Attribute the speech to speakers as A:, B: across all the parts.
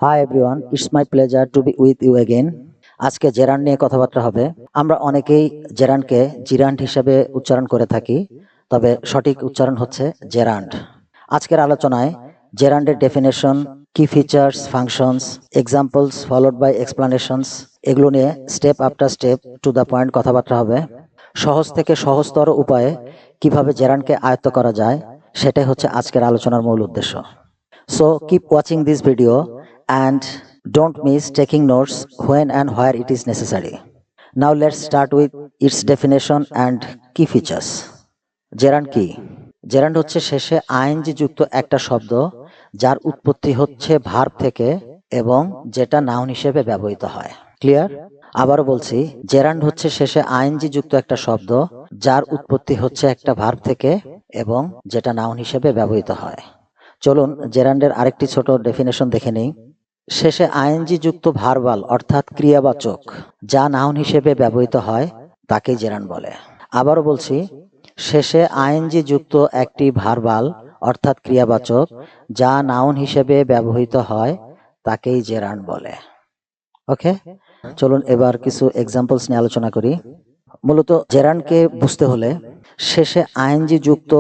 A: High everyone, it's my pleasure to be with you again. আজকে gerund নিয়ে কথাবার্তা হবে। আমরা অনেকেই জেরান্ডকে জিরান্ড হিসেবে উচ্চারণ করে থাকি, তবে সঠিক উচ্চারণ হচ্ছে জেরান্ড। আজকের আলোচনায় জেরান্ডের ডেফিনেশন, কি features, functions, examples followed by explanations, এগুলো নিয়ে step after step to the point কথাবার্তা হবে। সহজ থেকে সহজতর উপায়ে কিভাবে জেরান্ডকে আয়ত্ত করা যায়, সেটাই হচ্ছে আজকের আলোচনার মূল উদ্দেশ্য। So keep watching this video and don't miss taking notes when and where it is necessary. Now let's start with its definition and key features. Gerund কি? জেরান্ড হচ্ছে শেষে আইএনজি যুক্ত একটা শব্দ যার উৎপত্তি হচ্ছে ভার্ব থেকে এবং যেটা নাউন হিসেবে ব্যবহৃত হয়। ক্লিয়ার? আবারও বলছি, জেরান্ড হচ্ছে শেষে আইএনজি যুক্ত একটা শব্দ যার উৎপত্তি হচ্ছে একটা ভার্ব থেকে এবং যেটা নাউন হিসেবে ব্যবহৃত হয়। চলুন জেরান্ডের আরেকটি ছোট ডেফিনেশন দেখে নেই। শেষে আইএনজি যুক্ত ভার্বাল অর্থাৎ ক্রিয়াবাচক যা নাউন হিসেবে ব্যবহৃত হয় তাকেই জেরান্ড বলে। আবারও বলছি, শেষে আইএনজি যুক্ত একটি ভার্বাল অর্থাৎ ক্রিয়াবাচক যা নাউন হিসেবে ব্যবহৃত হয় তাকেই জেরান্ড বলে। ওকে, চলুন এবার কিছু এক্সাম্পলস নিয়ে আলোচনা করি। মূলত জেরান্ডকে বুঝতে হলে শেষে আইএনজি যুক্ত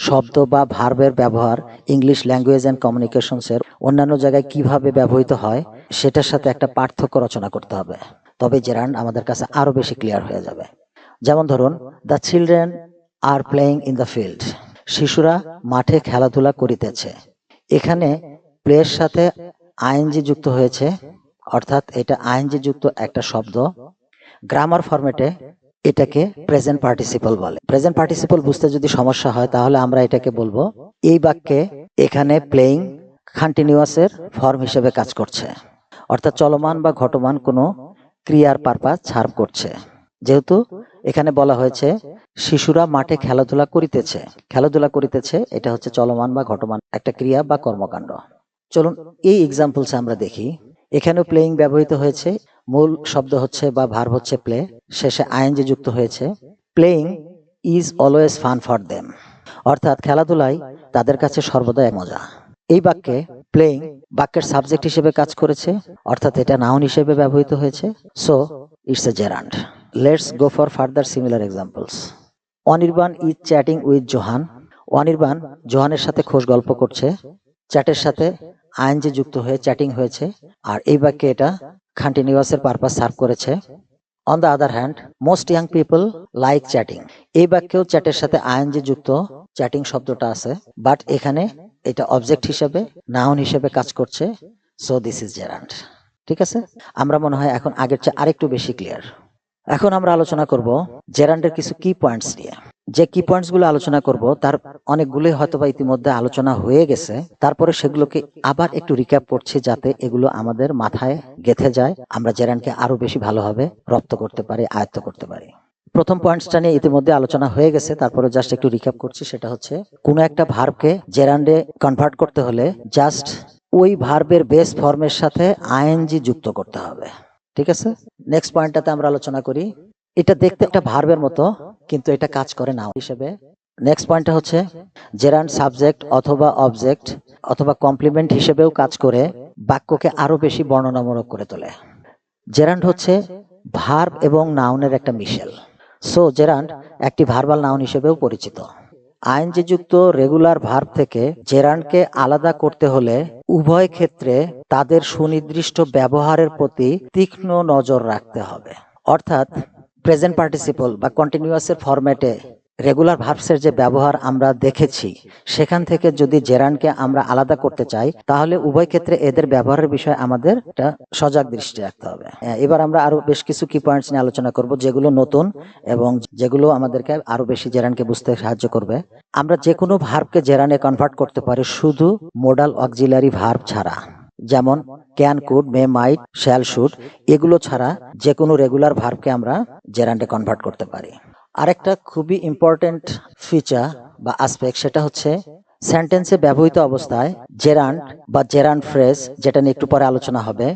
A: শব্দ বা ভার্বের ব্যবহার ইংলিশ ল্যাঙ্গুয়েজ অ্যান্ড কমিউনিকেশনসের অন্যান্য জায়গায় কিভাবে ব্যবহৃত হয় সেটার সাথে একটা পার্থক্য রচনা করতে হবে, তবে জেরান্ড আমাদের কাছে আরো বেশি ক্লিয়ার হয়ে যাবে। যেমন ধরুন, the children are playing in the field, শিশুরা মাঠে খেলাধুলা করিতেছে। এখানে প্লের সাথে আইএনজি যুক্ত হয়েছে, অর্থাৎ এটা আইএনজি যুক্ত একটা শব্দ। গ্রামার ফরম্যাটে এটাকে প্রেজেন্ট পার্টিসিপল বলে। প্রেজেন্ট পার্টিসিপল বুঝতে যদি সমস্যা হয় তাহলে আমরা এটাকে বলবো এই বাক্যে এখানে প্লেইং কন্টিনিউয়াসের ফর্ম হিসেবে কাজ করছে, অর্থাৎ চলমান বা ঘটমান কোনো ক্রিয়ার পারপাস সার্ভ করছে। যেহেতু এখানে বলা হয়েছে শিশুরা মাঠে খেলাধুলা করিতেছে, খেলাধুলা করিতেছে এটা হচ্ছে চলমান বা ঘটমান একটা ক্রিয়া বা কর্মকাণ্ড। চলুন এই এক্সাম্পলস আমরা দেখি। এখানেও প্লেইং ব্যবহৃত হয়েছে, মূল শব্দ হচ্ছে বা ভার্ব হচ্ছে প্লে, শেষে আইএনজি যুক্ত হয়েছে। Playing is always fun for them, অর্থাৎ খেলাধুলাই তাদের কাছে সর্বদা এক মজা। এই বাক্যে প্লেইং বাক্যের সাবজেক্ট হিসেবে কাজ করেছে, অর্থাৎ এটা নাউন হিসেবে ব্যবহৃত হয়েছে। So it's a gerund. Let's go for further similar examples. Anirban is chatting with Johan, Anirban জোহানের সাথে খোশ গল্প করছে। চ্যাটের সাথে আইএনজি যুক্ত হয়ে চ্যাটিং হয়েছে, আর এই বাক্যে এটা কন্টিনিউয়াসের পারপাস সার্ভ করেছে। On the other hand, most young people like chatting, এই বাক্যেও চ্যাটের সাথে আইএনজি যুক্ত চ্যাটিং শব্দটা আছে, বাট এখানে এটা অবজেক্ট হিসেবে নাউন হিসেবে কাজ করছে। So this is gerund. ঠিক আছে, আমরা মনে হয় এখন আগের চেয়ে আরেকটু বেশি ক্লিয়ার। এখন আমরা আলোচনা করব জেরান্ডের কিছু কি পয়েন্টস নিয়ে। যে কি পয়েন্টস গুলো আলোচনা করব তার অনেকগুলোই হয়তোবা ইতিমধ্যে আলোচনা হয়ে গেছে, তারপরে সেগুলোকে আবার একটু রিক্যাপ করছি যাতে এগুলো আমাদের মাথায় গেঁথে যায়, আমরা জেরান্ডকে আরো বেশি ভালোভাবে রপ্ত করতে পারি, আয়ত্ত করতে পারি। প্রথম পয়েন্টসটা নিয়ে ইতিমধ্যে আলোচনা হয়ে গেছে, তারপরে জাস্ট একটু রিক্যাপ করছি। সেটা হচ্ছে কোনো একটা ভার্বকে জেরান্ডে কনভার্ট করতে হলে জাস্ট ওই ভার্বের বেস ফর্মের সাথে আইএনজি যুক্ত করতে হবে। ঠিক আছে, নেক্সট পয়েন্টটাতে আমরা আলোচনা করি। এটা দেখতে একটা ভার্বের মতো, কিন্তু এটা কাজ করে নাউন হিসেবে। নেক্সট পয়েন্টটা হচ্ছে জেরান্ড সাবজেক্ট অথবা অবজেক্ট অথবা কমপ্লিমেন্ট হিসেবেও কাজ করে বাক্যকে আরো বেশি বর্ণনামূলক করে তোলে। জেরান্ড হচ্ছে ভার্ব এবং নাউনের একটা মিশেল। সো জেরান্ড একটি ভার্বাল নাউন হিসেবেও পরিচিত। আইএনজি যুক্ত রেগুলার ভার্ব থেকে জেরান্ডকে আলাদা করতে হলে উভয় ক্ষেত্রে তাদের সুনির্দিষ্ট ব্যবহারের প্রতি তীক্ষ্ণ নজর রাখতে হবে। অর্থাৎ প্রেজেন্ট পার্টিসিপল বা কন্টিনিউয়াসের ফরম্যাটে রেগুলার ভার্বসের যে ব্যবহার আমরা দেখেছি, সেখান থেকে যদি জেরান্ডকে আমরা আলাদা করতে চাই তাহলে উভয় ক্ষেত্রে এদের ব্যবহারের বিষয়ে আমাদের একটা সজাগ দৃষ্টি রাখতে হবে। এবার আমরা আরো বেশ কিছু কি পয়েন্টস নিয়ে আলোচনা করব যেগুলো নতুন এবং যেগুলো আমাদেরকে আরো বেশি জেরান্ডকে বুঝতে সাহায্য করবে। আমরা যে কোনো ভার্বকে জেরান্ডে কনভার্ট করতে পারি শুধু মোডাল অক্সিলারি ভার্ব ছাড়া, যেমন can, could, may, might, shall, should, এগুলো ছাড়া যে কোনো রেগুলার ভার্বকে আমরা জেরান্ডে কনভার্ট করতে পারি। আরেকটা খুবই ইম্পর্টেন্ট ফিচার বা আসপেক্ট, সেটা হচ্ছে সেন্টেন্সে ব্যবহৃত অবস্থায় জেরান্ড বা জেরান্ড ফ্রেজ, যেটা নিয়ে একটু পরে আলোচনা হবে,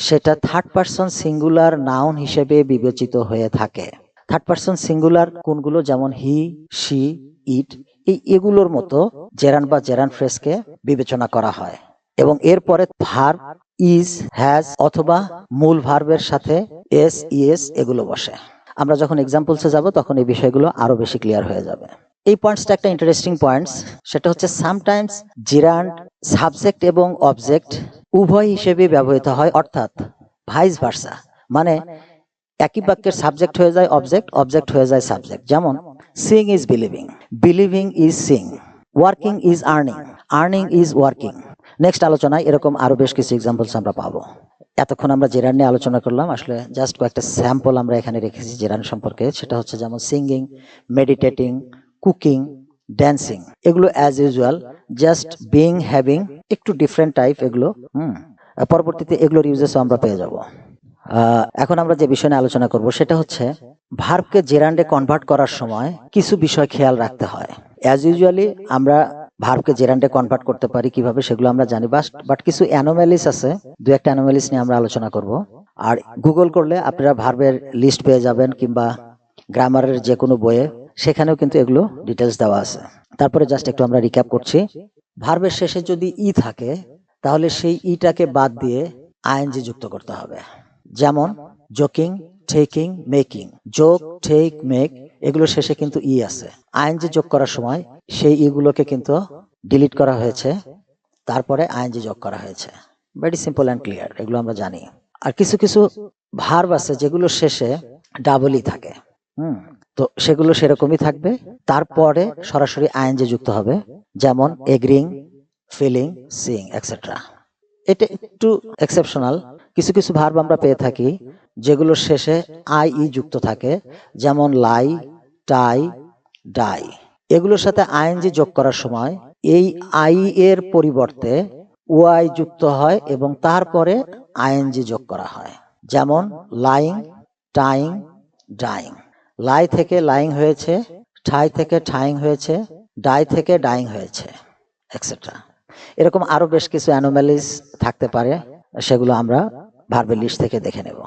A: সেটা থার্ড পারসন সিঙ্গুলার নাউন হিসেবে বিবেচিত হয়ে থাকে। থার্ড পারসন সিঙ্গুলার কোনগুলো, যেমন হি, শি, ইট, এগুলোর মতো জেরান্ড বা জেরান্ড ফ্রেজকে বিবেচনা করা হয় এবং এরপরে ভার্ব ইজ, হ্যাজ অথবা মূল ভার্বের সাথে এস, ইএস এগুলো বসে। আমরা যখন এক্সাম্পলসে যাব তখন এই বিষয়গুলো আরো বেশি ক্লিয়ার হয়ে যাবে। এই পয়েন্টসটা একটা ইন্টারেস্টিং পয়েন্টস, সেটা হচ্ছে সামটাইমস জিরান্ড সাবজেক্ট এবং অবজেক্ট উভয় হিসেবে ব্যবহৃত হয়, অর্থাৎ ভাইস ভার্সা, মানে একই বাক্যের সাবজেক্ট হয়ে যায় অবজেক্ট, অবজেক্ট হয়ে যায় সাবজেক্ট। যেমন Singh is believing, believing is Singh, working is earning, earning is working. Next আলোচনায় এরকম আরো বেশ কিছু এক্সাম্পলস আমরা পাবো। এতক্ষণ আমরা জেরান নিয়ে আলোচনা করলাম, আসলে জাস্ট কয়েকটা স্যাম্পল আমরা এখানে রেখেছি জেরান সম্পর্কে। সেটা হচ্ছে যেমন সিঙ্গিং, মেডিটেটিং, কুকিং, ড্যান্সিং, এগুলো as usual just being, having, একটু ডিফারেন্ট টাইপ এগুলো। পরবর্তীতে এগুলোর ইউজেসও আমরা পেয়ে যাব। এখন আমরা যে বিষয় নিয়ে আলোচনা করব সেটা হচ্ছে ভার্বকে জেরান্ডে কনভার্ট করার সময় কিছু বিষয় খেয়াল রাখতে হয়। অ্যাজ ইউজুয়ালি আমরা ভার্বকে জেরান্ডে কনভার্ট করতে পারি কিভাবে সেগুলো আমরা জানি, বাট কিছু অ্যানোম্যালিস আছে, দু একটা অ্যানোম্যালিস নিয়ে আমরা আলোচনা করব। আর গুগল করলে আপনারা ভার্বের লিস্ট পেয়ে যাবেন, কিংবা গ্রামারের যে কোনো বইয়ে সেখানেও কিন্তু এগুলো ডিটেলস দেওয়া আছে। তারপরে জাস্ট একটু আমরা রিক্যাপ করছি। ভার্বের শেষে যদি ই থাকে তাহলে সেই ইটাকে বাদ দিয়ে আইএনজি যুক্ত করতে হবে। যেমন জোকিং, টেকিং, মেকিং, যোগ, টেক, মেক এগুলো শেষে কিন্তু ই আছে। আইএনজি যোগ করার সময় সেই ইগুলোকে কিন্তু ডিলিট করা হয়েছে, তারপরে আইএনজি যোগ করা হয়েছে। ভেরি সিম্পল অ্যান্ড ক্লিয়ার, এগুলো আমরা জানি। আর কিছু কিছু ভার্ব আছে যেগুলো শেষে ডাবল ই থাকে, তো সেগুলো সেরকমই থাকবে, তারপরে সরাসরি আইএনজি যুক্ত হবে। যেমন এগ্রিং, ফিলিং, সিং এটসেট্রা। এটা একটু এক্সেপশনাল। কিছু কিছু ভার্ব আমরা পেয়ে থাকি যেগুলোর শেষে আই ই যুক্ত থাকে, যেমন লাই, টাই, ডাই। এগুলোর সাথে আইএনজি যোগ করার সময় এই আই এর পরিবর্তে ওয়াই যুক্ত হয় এবং তারপরে আইএনজি যোগ করা হয়। যেমন লাইং, টাইং, ডাইং। লাই থেকে লাইং হয়েছে, ঠাই থেকে ঠাইং হয়েছে, ডাই থেকে ডাইং হয়েছে এটসেট্রা। এরকম আরো বেশ কিছু অ্যানোম্যালিস থাকতে পারে, সেগুলো আমরা ভার্বের লিস্ট থেকে দেখে নেব।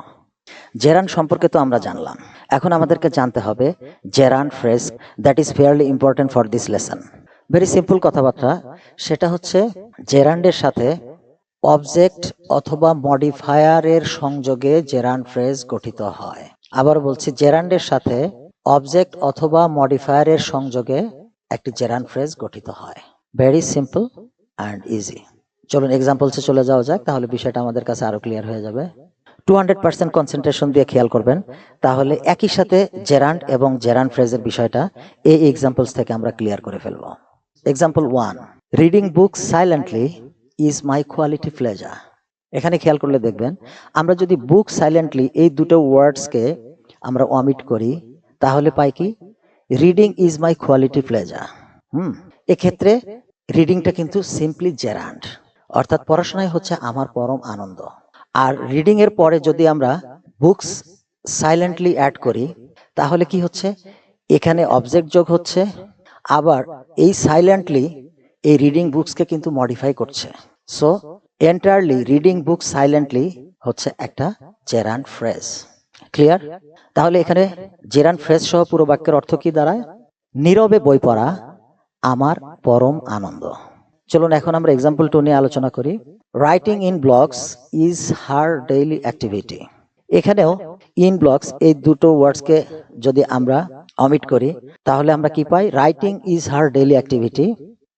A: জেরান সম্পর্কে তো আমরা জানলাম, এখন আমাদেরকে জানতে হবে gerund phrase, that is fairly important for this lesson. Very simple কথাবার্তা, সেটা হচ্ছে জেরান্ডের সাথে অবজেক্ট অথবা মডিফায়ারের সংযোগে জেরান ফ্রেজ গঠিত হয়। আবার বলছি, জেরান্ডের সাথে অবজেক্ট অথবা মডিফায়ারের সংযোগে একটি জেরান ফ্রেজ গঠিত হয়। Very simple and easy. চলুন এক্সাম্পলসে চলে যাওয়া যাক, তাহলে বিষয়টা আমাদের কাছে আরো ক্লিয়ার হয়ে যাবে। 200% কনসেন্ট্রেশন দিয়ে খেয়াল করবেন, তাহলে একই সাথে জেরান্ড এবং জেরান ফ্রেজের বিষয়টা এই এক্সাম্পলস থেকে আমরা ক্লিয়ার করে ফেলব। Example 1, reading books silently is my quality pleasure. এখানে খেয়াল করলে দেখবেন, আমরা যদি বুক সাইলেন্টলি এই দুটো ওয়ার্ডসকে আমরা অমিট করি তাহলে পাই কি, reading is my quality pleasure. এক্ষেত্রে রিডিংটা কিন্তু সিম্পলি জেরান্ড, অর্থাৎ পড়াশোনায় হচ্ছে আমার পরম আনন্দ। আর রিডিং এর পরে যদি আমরা বুকস সাইলেন্টলি অ্যাড করি তাহলে কি হচ্ছে, এখানে অবজেক্ট যোগ হচ্ছে, আবার এই সাইলেন্টলি এই রিডিং বুকসকে কিন্তু মডিফাই করছে। So entirely reading book silently হচ্ছে একটা জেরান্ড ফ্রেজ। ক্লিয়ার? তাহলে এখানে জেরান্ড ফ্রেজ সহ পুরো বাক্যের অর্থ কি দাঁড়ায়? নীরবে বই পড়া আমার পরম আনন্দ। চলুন এখন আমরা এক্সাম্পল 2 নিয়ে আলোচনা করি। Writing in blogs is her daily activity. এখানেও ইন ব্লগস এই দুটো ওয়ার্ডসকে যদি আমরা অমিট করি তাহলে আমরা কি পাই, writing is her daily activity,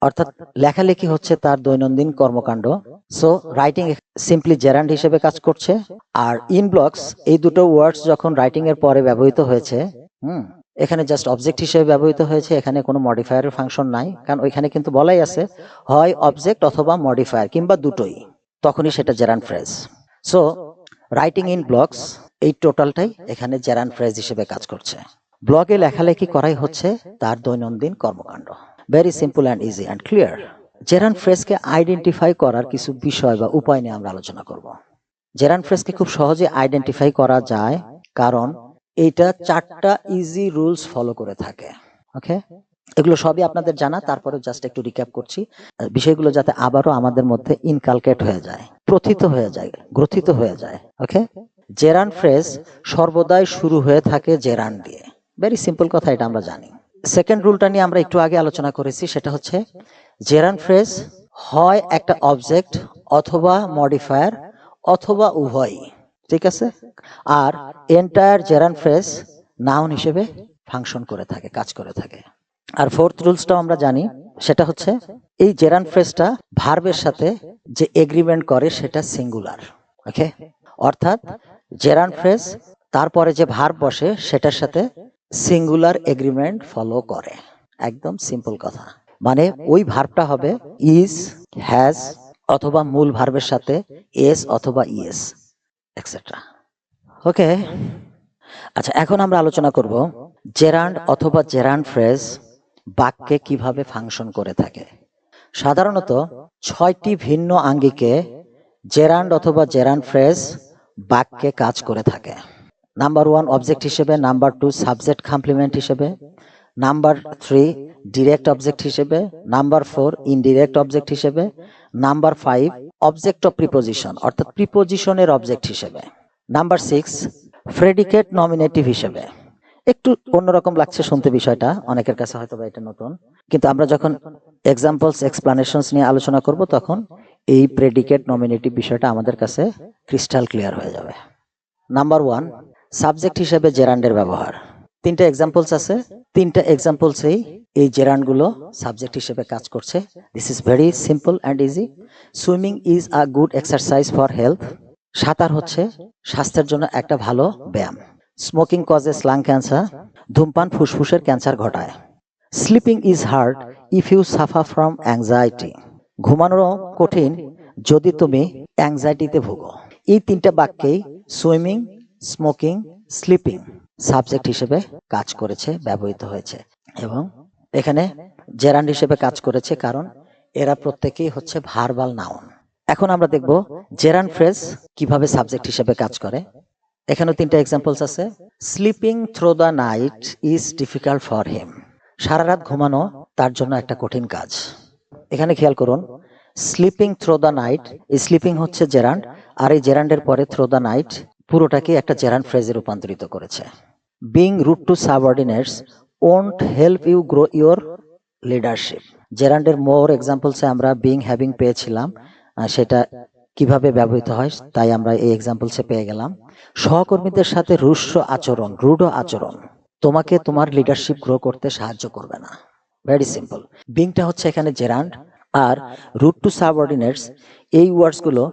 A: অর্থাৎ লেখালেখি হচ্ছে তার দৈনন্দিন কর্মকাণ্ড। সো রাইটিং সিম্পলি জেরান্ড হিসেবে কাজ করছে। আর ইন ব্লগস এই দুটো ওয়ার্ডস যখন রাইটিং এর পরে ব্যবহৃত হয়েছে, এখানে জাস্ট অবজেক্ট হিসেবে ব্যবহৃত হয়েছে, এখানে কোনো মডিফায়ারের ফাংশন নাই, কারণ ওইখানে কিন্তু বলাই আছে হয় অবজেক্ট অথবা মডিফায়ার কিংবা দুটোই, তখনই সেটা gerund phrase. So writing in blogs এই টোটালটাই এখানে জেরান্ড ফ্রেজ হিসেবে কাজ করছে। ব্লগে লেখালেখি করাই হচ্ছে তার দৈনন্দিন কর্মকাণ্ড। Very simple and easy and clear. Gerund ফ্রেজকে আইডেন্টিফাই করার কিছু বিষয় বা উপায় নিয়ে আমরা আলোচনা করব। জেরান্ড ফ্রেজকে খুব সহজে আইডেন্টিফাই করা যায় কারণ এইটা 4টা ইজি রুলস ফলো করে থাকে। ওকে, এগুলো সবই আপনাদের জানা, তারপরে জাস্ট একটু রিক্যাপ করছি বিষয়গুলো যাতে আবারও আমাদের মধ্যে ইনকালকেট হয়ে যায়, প্রথিত হয়ে যায়, গ্রথিত হয়ে যায়। ওকে, জেরান্ড ফ্রেজ সর্বদাই শুরু হয়ে থাকে জেরান্ড দিয়ে। ভেরি সিম্পল কথা, এটা আমরা জানি। সেকেন্ড রুলটা নিয়ে আমরা একটু আগে আলোচনা করেছি, সেটা হচ্ছে জেরান্ড ফ্রেজ হয় একটা অবজেক্ট অথবা মডিফায়ার অথবা উভয়, ঠিক আছে। আর এন্টায়ার জেরান্ড ফ্রেজ নাউন হিসেবে ফাংশন করে থাকে, কাজ করে থাকে। আর ফোর্থ রুলসটাও আমরা জানি, সেটা হচ্ছে এই জেরান্ড ফ্রেজটা ভার্বের সাথে যে এগ্রিমেন্ট করে সেটা সিঙ্গুলার। ওকে, অর্থাৎ জেরান্ড ফ্রেজ তারপরে যে ভার্ব বসে সেটার সাথে সিঙ্গুলার এগ্রিমেন্ট ফলো করে। একদম সিম্পল কথা, মানে ওই ভার্বটা হবে ইজ, হ্যাজ অথবা মূল ভার্বের সাথে এস অথবা ইএস এক্সেট্রা। ওকে, আচ্ছা, এখন আমরা আলোচনা করব জেরান্ড অথবা জেরান্ড ফ্রেজ বাক্যে কিভাবে ফাংশন করে থাকে। সাধারণত 6টি ভিন্ন আঙ্গিকে জেরান্ড অথবা জেরান্ড ফ্রেজ বাক্যে কাজ করে থাকে। নাম্বার 1 অবজেক্ট হিসেবে, নাম্বার 2 সাবজেক্ট কমপ্লিমেন্ট হিসেবে, নাম্বার 3 ডিরেক্ট অবজেক্ট হিসেবে, নাম্বার 4 ইনডিরেক্ট অবজেক্ট হিসেবে, নাম্বার 5 অবজেক্ট অফ প্রিপোজিশন অর্থাৎ প্রিপোজিশনের অবজেক্ট হিসেবে, নাম্বার 6 প্রেডিকেট নমিনেটিভ হিসেবে। একটু অন্যরকম লাগছে শুনতে বিষয়টা, অনেকের কাছে হয়তো বা এটা নতুন, কিন্তু আমরা যখন এক্সাম্পলস এক্সপ্লানেশনস নিয়ে আলোচনা করব তখন এই প্রেডিকেট নমিনেটিভ বিষয়টা আমাদের কাছে ক্রিস্টাল ক্লিয়ার হয়ে যাবে। নাম্বার 1 সাবজেক্ট হিসেবে জেরান্ডের ব্যবহার। 3টা এক্সাম্পলস আছে, 3টা এক্সাম্পলসেই এই জেরান্ডগুলো সাবজেক্ট হিসেবে কাজ করছে। This is very simple and easy. Swimming is a good exercise for health. সাঁতার হচ্ছে স্বাস্থ্যের জন্য একটা ভালো ব্যায়াম। Smoking causes lung cancer. ধূমপান ফুসফুসের ক্যান্সার ঘটায়। Sleeping is hard if you suffer from anxiety. ঘুমানো কঠিন যদি তুমি অ্যাংজাইটিতে ভুগো। এই 3টা বাক্যেই সুইমিং, স্মোকিং, স্লিপিং সাবজেক্ট হিসেবে কাজ করেছে, ব্যবহৃত হয়েছে, এবং এখানে জেরান্ড হিসেবে কাজ করেছে কারণ এরা প্রত্যেকেই হচ্ছে ভার্বাল নাউন। এখন আমরা দেখব জেরান্ড ফ্রেজ কিভাবে সাবজেক্ট হিসেবে কাজ করে। এখানে 3টা এক্সাম্পলস আছে। Sleeping through the night is difficult for him. সারা রাত ঘুমানো তার জন্য একটা কঠিন কাজ। এখানে খেয়াল করুন, স্লিপিং থ্রু দ্য নাইট, এই স্লিপিং হচ্ছে জেরান্ড, আর এই জেরান্ডের পরে থ্রু দ্য নাইট পুরোটাকে একটা জেরান্ড ফ্রেজে রূপান্তরিত করেছে। Being rude to subordinates won't help you grow your leadership. জেরান্ডের মোর এক্সাম্পলসে আমরা বিং হ্যাভিং পেয়েছিলাম, সেটা কিভাবে ব্যবহৃত হয় তাই আমরা এই এক্সাম্পলসে পেয়ে গেলাম। সহকর্মীদের সাথে রূঢ় আচরণ তোমাকে তোমার লিডারশিপ গ্রো করতে সাহায্য করবে না। Very simple. বিংটা হচ্ছে এখানে জেরান্ড, আর রুড টু সাবঅর্ডিনেটস এই ওয়ার্ডসগুলো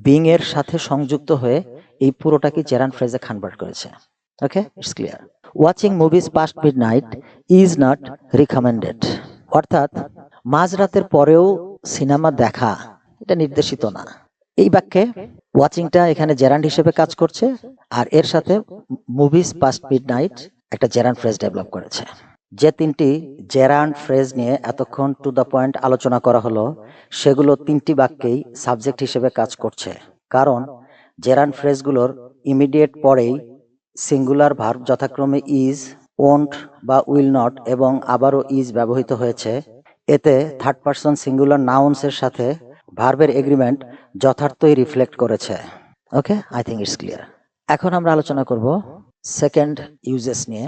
A: বিং এর সাথে সংযুক্ত হয়ে এই পুরোটাকে জেরান্ড ফ্রেজে কনভার্ট করেছে। Okay, it's clear. Watching movies past midnight is not recommended. অর্থাৎ মাঝরাতের পরেও সিনেমা দেখা এটা নির্দেশিত না। এই বাক্যে ওয়াচিংটা এখানে জেরান্ড হিসেবে কাজ করছে, আর এর সাথে মুভিজ পাস্ট মিডনাইট একটা জেরান্ড ফ্রেজ ডেভেলপ করেছে। যে 3টি জেরান্ড ফ্রেজ নিয়ে এতক্ষণ টু দ্য পয়েন্ট আলোচনা করা হলো, সেগুলো 3টি বাক্যেই সাবজেক্ট হিসেবে কাজ করছে, কারণ জেরান্ড ফ্রেজগুলোর ইমিডিয়েট পরেই সিঙ্গুলার ভার্ব যথাক্রমে ইজ, ওন্ট বা উইল নট এবং আবারও ইজ ব্যবহৃত হয়েছে। এতে থার্ড পারসন সিঙ্গুলার নাউন্সের সাথে ভার্বের এগ্রিমেন্ট যথার্থই রিফ্লেক্ট করেছে। ওকে, আই থিঙ্ক ইটস ক্লিয়ার। এখন আমরা আলোচনা করব সেকেন্ড ইউজেস নিয়ে।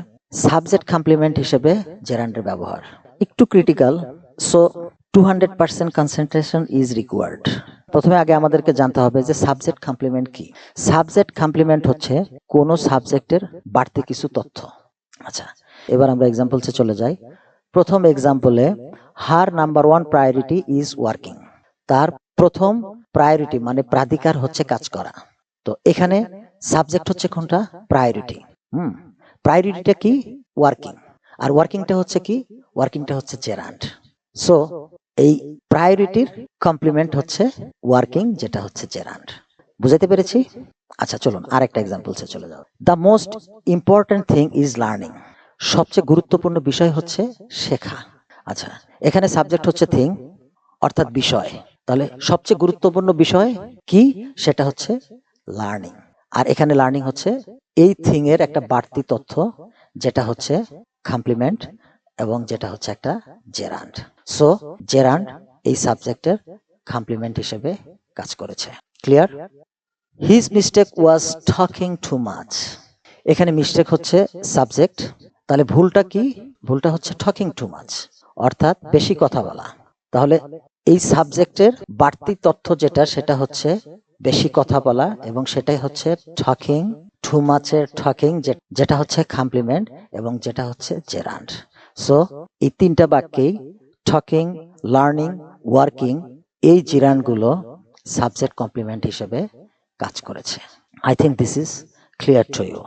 A: সাবজেক্ট কমপ্লিমেন্ট হিসেবে জেরান্ডের ব্যবহার একটু critical, so 200% concentration is required. প্রথমে আগে আমাদেরকে জানতে হবে যে সাবজেক্ট কমপ্লিমেন্ট কি। সাবজেক্ট কমপ্লিমেন্ট হচ্ছে কোনো সাবজেক্টের বাড়তি কিছু তথ্য। আচ্ছা, এবার আমরা এক্সাম্পলসে চলে যাই। প্রথম এক্সাম্পলে, হার নাম্বার 1 প্রায়োরিটি ইজ ওয়ার্কিং। তার প্রথম প্রায়োরিটি মানে প্রাধিকার হচ্ছে কাজ করা। তো এখানে সাবজেক্ট হচ্ছে কোনটা? প্রায়োরিটি। প্রায়োরিটিটা কি? ওয়ার্কিং। আর ওয়ার্কিংটা হচ্ছে কি? ওয়ার্কিংটা হচ্ছে জেরান্ড। সো এই প্রায়োরিটির কমপ্লিমেন্ট হচ্ছে ওয়ার্কিং, যেটা হচ্ছে জেরান্ড। বুঝাতে পেরেছি? আচ্ছা, চলুন আরেকটা এক্সাম্পলসে চলে যাও। The most important thing is learning. সবচেয়ে গুরুত্বপূর্ণ বিষয় হচ্ছে শেখা। আচ্ছা, এখানে সাবজেক্ট হচ্ছে থিং অর্থাৎ বিষয়। তাহলে সবচেয়ে গুরুত্বপূর্ণ বিষয় কি? সেটা হচ্ছে লার্নিং। আর এখানে লার্নিং হচ্ছে এই থিং এর একটা বাড়তি তথ্য, যেটা হচ্ছে কমপ্লিমেন্ট এবং যেটা হচ্ছে একটা জেরান্ড। সো জেরান্ড এই সাবজেক্টের কমপ্লিমেন্ট হিসেবে কাজ করেছে। Clear? His mistake was talking too much. এখানে মিস্টেক হচ্ছে সাবজেক্ট, তাহলে ভুলটা কি? ভুলটা হচ্ছে টকিং টু মাচ অর্থাৎ বেশি কথা বলা। তাহলে এই সাবজেক্টের বাড়তি তথ্য যেটা, সেটা হচ্ছে বেশি কথা বলা, এবং সেটাই হচ্ছে টকিং, টু মাচের টকিং, যেটা হচ্ছে কমপ্লিমেন্ট, এবং যেটা হচ্ছে জেরান্ড। সো এই তিনটা বাক্যেই টকিং, লার্নিং, ওয়ার্কিং, এই জিরান্ডগুলো সাবজেক্ট কমপ্লিমেন্ট হিসেবে কাজ করেছে। I think this is clear to you.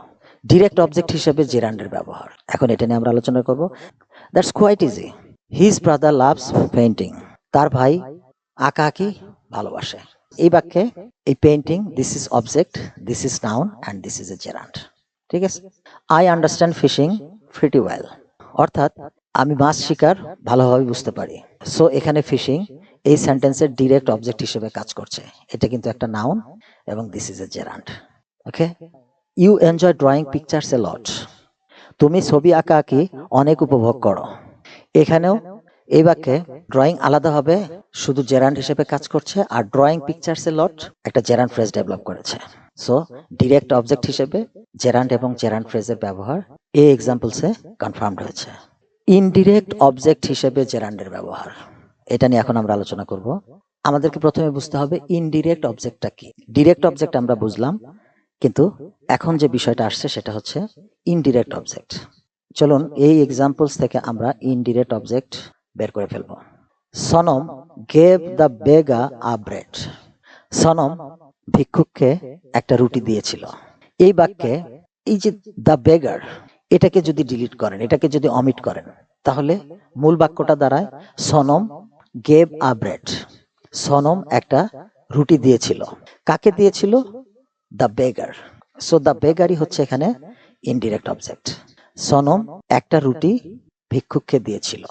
A: Direct object হিসেবে জেরান্ডের ব্যবহার, এখন এটা নিয়ে আমরা আলোচনা করব। That's quite easy. His brother loves painting, তার ভাই আঁকাআঁকি ভালোবাসে। এই বাক্যে এই painting, this is object, this is noun, and this is a gerund. ঠিক আছে। I understand fishing pretty well, অর্থাৎ আমি মাছ শিকার ভালোভাবে বুঝতে পারি। সো এখানে ফিশিং এই সেন্টেন্সের ডিরেক্ট অবজেক্ট হিসেবে কাজ করছে, এটা কিন্তু একটা নাউন, এবং this is a gerund. Okay. You enjoy drawing pictures a lot, তুমি ছবি আঁকাআঁকি অনেক উপভোগ করো। এখানেও এই বাক্যে ড্রয়িং আলাদাভাবে শুধু জেরান্ড হিসেবে কাজ করছে, আর ড্রয়িং পিকচার্স এ লট একটা জেরান্ড ফ্রেজ ডেভেলপ করেছে। সো ডিরেক্ট অবজেক্ট হিসেবে জেরান্ড এবং জেরান্ড ফ্রেজের ব্যবহার এই এক্সাম্পলসে কনফার্মড হয়েছে। ইনডিরেক্ট অবজেক্ট হিসেবে জেরান্ডের ব্যবহার, এটা নিয়ে এখন আমরা আলোচনা করব। আমাদেরকে প্রথমে বুঝতে হবে ইনডিরেক্ট অবজেক্টটা কি। ডিরেক্ট অবজেক্ট আমরা বুঝলাম, কিন্তু এখন যে বিষয়টা আসছে সেটা হচ্ছে ইনডিরেক্ট অবজেক্ট। চলুন এই এক্সাম্পলস থেকে আমরা ইনডিরেক্ট অবজেক্ট বের করে ফেলবো। Sanam gave the beggar a bread, Sanam ভিক্ষুককে একটা রুটি দিয়েছিল। এই বাক্যে এই যে দ্য বেগার, এটাকে যদি ডিলিট করেন, এটাকে যদি অমিট করেন, তাহলে মূল বাক্যটা দাঁড়ায় Sanam gave a bread, Sanam একটা রুটি দিয়েছিল। কাকে দিয়েছিল? দ্য বেগার। সো দ্য বেগারই হচ্ছে এখানে ইনডিরেক্ট অবজেক্ট। সনম একটা রুটি ভিক্ষুককে দিয়েছিল।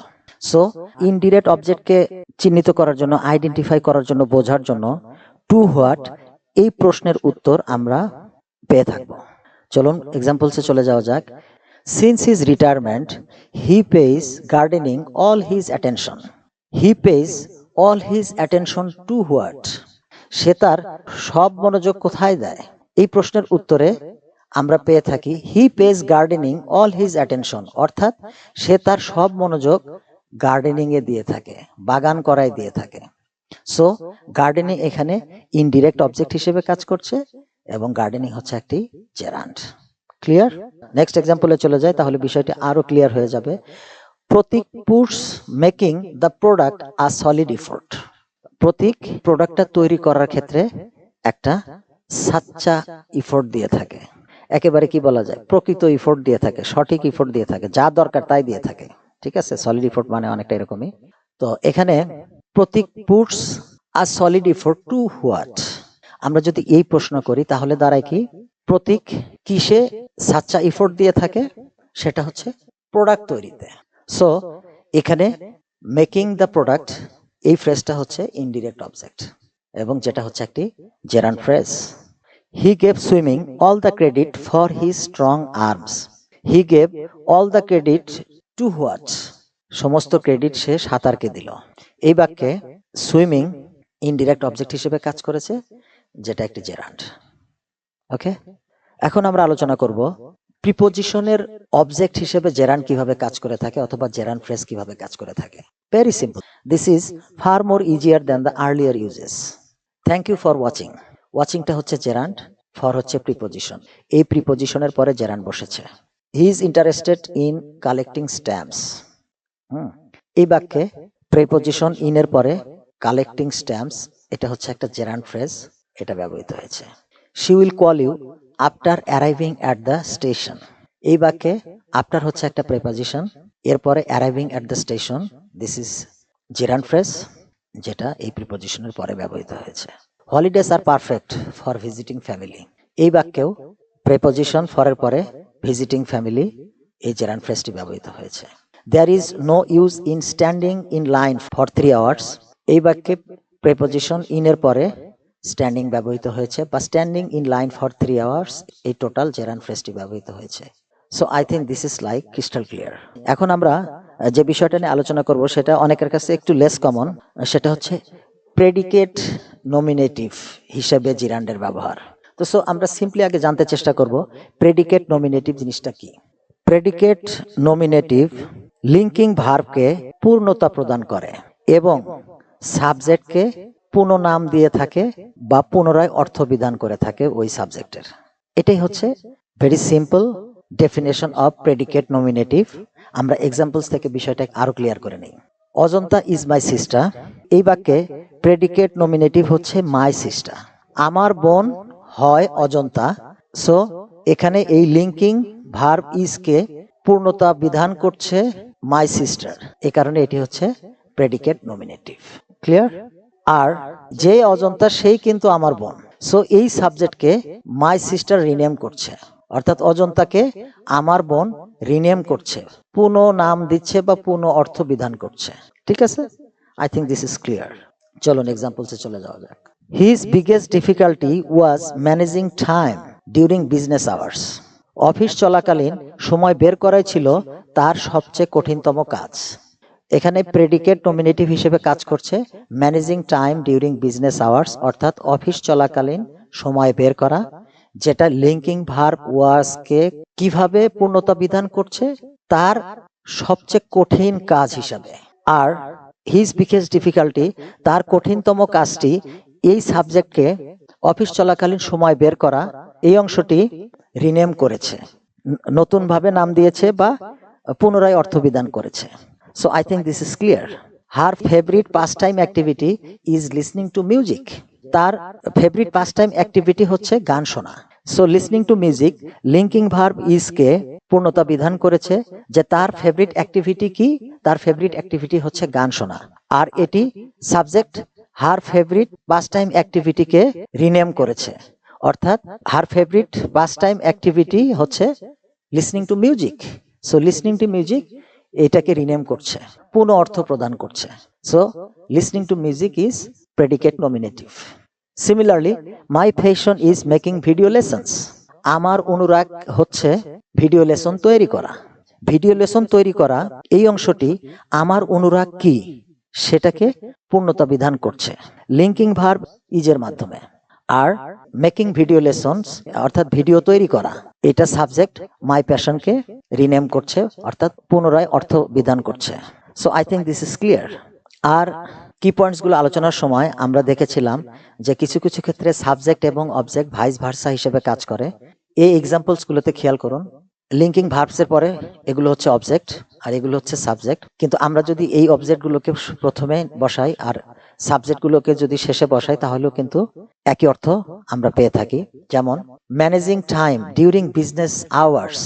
A: সো ইনডিরেক্ট অবজেক্টকে চিহ্নিত করার জন্য, আইডেন্টিফাই করার জন্য, বোঝার জন্য টু হোয়াট এই প্রশ্নের উত্তর আমরা পেয়ে থাকবো। চলুন এক্সাম্পলসে চলে যাওয়া যাক। Since his retirement he pays gardening all his attention, he pays all his attention to what, সে তার সব মনোযোগ কোথায় দেয়? এই প্রশ্নের উত্তরে আমরা পেয়ে থাকি he pays gardening all his attention, অর্থাৎ সে তার সব মনোযোগ গার্ডেনিং এ দিয়ে থাকে, বাগান করায় দিয়ে থাকে। সো গার্ডেনিং এখানে ইনডিরেক্ট অবজেক্ট হিসেবে কাজ করছে, এবং গার্ডেনিং হচ্ছে একটি জেরান্ড। ক্লিয়ার? নেক্সট এক্সাম্পলে চলে যায়, তাহলে বিষয়টি আরো ক্লিয়ার হয়ে যাবে। Prateek puts making the product a solid effort, Prateek প্রোডাক্টটা তৈরি করার ক্ষেত্রে একটা সাচ্চা ইফোর্ট দিয়ে থাকে, একেবারে কি বলা যায় প্রকৃত ইফোর্ট দিয়ে থাকে, সঠিক ইফোর্ট দিয়ে থাকে, যা দরকার তাই দিয়ে থাকে। ঠিক আছে, সলিড ইফোর্ট মানে অনেকটা এরকমই। তো এখানে Prateek puts a solid effort to what, আমরা যদি এই প্রশ্ন করি তাহলে দাঁড়ায় কি প্রতীক কিসে সাচ্চা ইফোর্ট দিয়ে থাকে? সেটা হচ্ছে প্রোডাক্ট তৈরিতে। সো এখানে মেকিং দ্য প্রোডাক্ট এই ফ্রেজটা হচ্ছে ইনডিরেক্ট অবজেক্ট, এবং যেটা হচ্ছে একটি gerund phrase. He gave swimming all the credit for his strong arms, he gave all the credit to what, সমস্ত ক্রেডিট সে সাঁতারকে দিল। এই বাক্যে সুইমিং ইনডিরেক্ট অবজেক্ট হিসেবে কাজ করেছে, যেটা একটি জেরান্ড। ওকে, এখন আমরা আলোচনা করব প্রিপোজিশনের অবজেক্ট হিসেবে জেরান্ড কিভাবে কাজ করে থাকে, অথবা জেরান্ড ফ্রেজ কিভাবে কাজ করে থাকে। Very simple, this is far more easier than the earlier uses. Thank you for watching, ওয়াচিংটা হচ্ছে জেরান্ড, ফর হচ্ছে প্রিপোজিশন, এই প্রিপোজিশনের পরে জেরান্ড বসেছে। He is interested in collecting stamps, এই বাক্যে প্রিপোজিশন ইন এর পরে কালেক্টিং স্ট্যাম্পস, এটা হচ্ছে একটা জেরান্ড ফ্রেজ, এটা ব্যবহৃত হয়েছে। She will call you after arriving at the station, এই বাক্যে আফটার হচ্ছে একটা প্রিপোজিশন, এরপরে arriving at the station, this is gerund phrase, যেটা এই প্রিপোজিশনের পরে ব্যবহৃত হয়েছে। Holidays are perfect for visiting family, এই বাক্যেও প্রিপোজিশন ফরের পরে ভিজিটিং ফ্যামিলি, এই জেরান্ড ফ্রেজটি ব্যবহৃত হয়েছে। There is no use in standing in line for 3 hours, এই বাক্যে প্রিপোজিশন ইন এর পরে স্ট্যান্ডিং ব্যবহৃত হয়েছে, বা standing in line for 3 hours, এই টোটাল জেরান্ড ফ্রেজটি ব্যবহৃত হয়েছে। So I think this is like crystal clear. এখন আমরা যে বিষয়টা নিয়ে আলোচনা করব সেটা অনেকের কাছে একটু লেস কমন, সেটা হচ্ছে প্রেডিকেট নমিনেটিভ হিসেবে জিরান্ডের ব্যবহার। তো সো আমরা সিম্পলি আগে জানতে চেষ্টা করব প্রেডিকেট নমিনেটিভ জিনিসটা কি। প্রেডিকেট নমিনেটিভ লিঙ্কিং ভার্বকে পূর্ণতা প্রদান করে এবং সাবজেক্টকে পুনঃনাম দিয়ে থাকে বা পুনরায় অর্থবিধান করে থাকে ওই সাবজেক্টের। এটাই হচ্ছে very simple definition of predicate nominative. আমরা এক্সাম্পলস থেকে বিষয়টা আরো ক্লিয়ার করে নিই। অজন্তা ইজ মাই সিস্টার, এই বাক্যে প্রেডিকেট নমিনেটিভ হচ্ছে মাই সিস্টার। আমার বোন হয় অজন্তা, সো এখানে এই লিঙ্কিং ভার্ব ইজ কে পূর্ণতা বিধান করছে মাই সিস্টার, এই কারণে এটি হচ্ছে প্রেডিকেট নমিনেটিভ। ক্লিয়ার? আর যে অজন্তা সেই কিন্তু আমার বোন, সো এই সাবজেক্টকে মাই সিস্টার রিনেম করছে, অর্থাৎ অজন্তাকে আমার বোন রিনেম করছে, পুনঃ নাম দিচ্ছে বা পুনঃ অর্থ বিধান করছে। ঠিক আছে? I think this is clear. চলুন এক্সাম্পলসে চলে যাওয়া যাক। His biggest difficulty was managing time during business hours. Office চলাকালীন সময় বের করাই ছিল তার সবচেয়ে কঠিনতম কাজ। এখানে প্রেডিকেট নমিনেটিভ হিসেবে কাজ করছে managing time during business hours, অর্থাৎ অফিস চলাকালীন সময় বের করা, যেটা লিঙ্কিং ভার্ব ওয়াজ কে কিভাবে পূর্ণতা বিধান করছে তার সবচেয়ে কঠিন কাজ হিসাবে। আর হিজ বিগেস্ট ডিফিকাল্টি, তার কঠিনতম কাজটি এই সাবজেক্টকে অফিস চলাকালীন সময় বের করা, এই অংশটি রিনেম করেছে, নতুন ভাবে নাম দিয়েছে বা পুনরায় অর্থবিধান করেছে। So I think this is clear. Her favorite pastime activity is listening to music. তার ফেভারিট পাস্টাইম অ্যাক্টিভিটি হচ্ছে গান শোনা। So listening to music linking verb is কে পূর্ণতা বিধান করেছে যে তার ফেভারিট অ্যাক্টিভিটি কি, তার ফেভারিট অ্যাক্টিভিটি হচ্ছে গান শোনা। আর এটি সাবজেক্ট হার ফেভারিট পাস্টাইম অ্যাক্টিভিটিকে রিনেম করেছে, অর্থাৎ হার ফেভারিট পাস্টাইম অ্যাক্টিভিটি হচ্ছে listening to music. So listening to music এটাকে রিনেম করছে, পুনঃ অর্থ প্রদান করছে। So listening to music is predicate nominative. Similarly my passion is making video lessons. আমার অনুরাগ হচ্ছে ভিডিও লেসন তৈরি করা। ভিডিও লেসন তৈরি করা এই অংশটি আমার অনুরাগ কি সেটাকে পূর্ণতা বিধান করছে লিঙ্কিং ভার্ব ইজের মাধ্যমে। আর মেকিং ভিডিও লেসনস অর্থাৎ ভিডিও তৈরি করা, এটা সাবজেক্ট মাই প্যাশনকে রিনেম করছে, অর্থাৎ পুনরায় অর্থ বিধান করছে। So I think this is clear. আর কি পয়েন্টস গুলো আলোচনার সময় আমরা দেখেছিলাম যে কিছু কিছু ক্ষেত্রে সাবজেক্ট এবং অবজেক্ট ভাইস ভার্সা হিসেবে কাজ করে। এই এক্সাম্পলস গুলোতে খেয়াল করুন, লিঙ্কিং ভার্বস এর পরে এগুলো হচ্ছে অবজেক্ট আর এগুলো হচ্ছে সাবজেক্ট, কিন্তু আমরা যদি এই অবজেক্ট গুলোকে প্রথমে বসাই আর সাবজেক্ট গুলোকে যদি শেষে বসাই তাহলেও কিন্তু একই অর্থ আমরা পেয়ে থাকি। যেমন managing time during business hours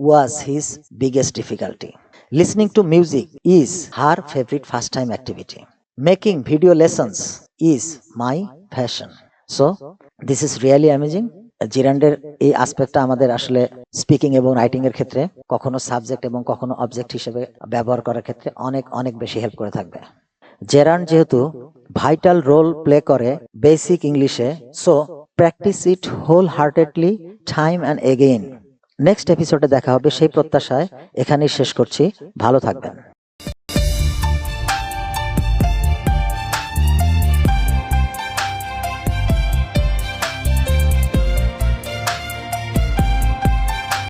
A: was his biggest difficulty. Listening to music is her favourite first time activity. Making video lessons is my passion. So this is really amazing. জিরান্ডের এই আসপেক্টটা আমাদের আসলে স্পিকিং এবং রাইটিং এর ক্ষেত্রে কখনো subject এবং কখনো অবজেক্ট হিসেবে ব্যবহার করার ক্ষেত্রে অনেক অনেক বেশি হেল্প করে থাকবে। জেরান্ড যেহেতু ভাইটাল রোল প্লে করে বেসিক ইংলিশে, so practice it wholeheartedly time and again. Next এপিসোডে দেখা হবে সেই প্রত্যাশায় এখানেই শেষ করছি। ভালো থাকবেন।